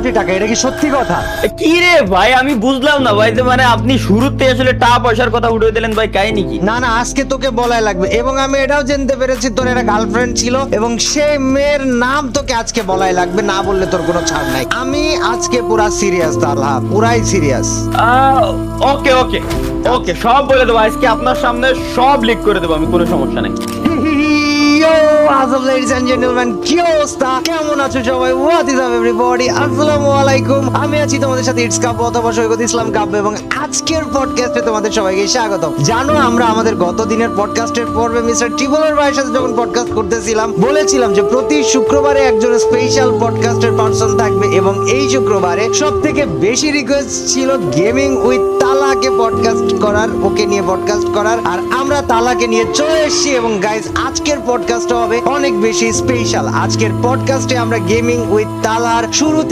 কোটি টাকা, এটা কি সত্যি কথা? কি রে ভাই, আমি বুঝলাম না ভাই, যে মানে আপনি শুরুতে আসলে টাকা পয়সার কথা উঠে দিলেন ভাই, কাহিনী কি? না না, আজকে তোকে বলাই লাগবে। এবং আমি এটাও জানতে পেরেছি তোর একটা গার্লফ্রেন্ড ছিল, এবং সেই মেয়ের নাম তোকে আজকে বলাই লাগবে, না বললে তোর কোনো ছাড় নাই। আমি আজকে পুরা সিরিয়াস তালহা, পুরাই সিরিয়াস। ওকে ওকে ওকে, সব বলে দেবো আজকে আপনার সামনে, সব লিক করে দেবো আমি, কোনো সমস্যা নেই। কেমন আছো সবাই? What is up everybody? আসসালামু আলাইকুম। আমি আছি তোমাদের সাথে ইটস কাব্য অথবা সৈকত ইসলাম কাব্য, এবং আজকের পডকাস্টে তোমাদের সবাইকে স্বাগত। জানো, আমরা আমাদের গত দিনের পডকাস্টের পর্বে মিস্টার টিবলের ভাইয়ের সাথে যখন পডকাস্ট করতেছিলাম, বলেছিলাম যে প্রতি শুক্রবারে একজন স্পেশাল পডকাস্টের পার্সন থাকবে, এবং এই শুক্রবারে সব থেকে বেশি রিকোয়েস্ট ছিল গেমিং উইথ তালাকে পডকাস্ট করার, ওকে নিয়ে পডকাস্ট করার। আর আমরা তালাকে নিয়ে চলে এসেছি, এবং গাইজ আজকের পডকাস্টটা হবে অনেক বেশি স্পেশাল। আজকের পডকাস্টে আমরা গেমিং উইথ তালার শুরু থেকে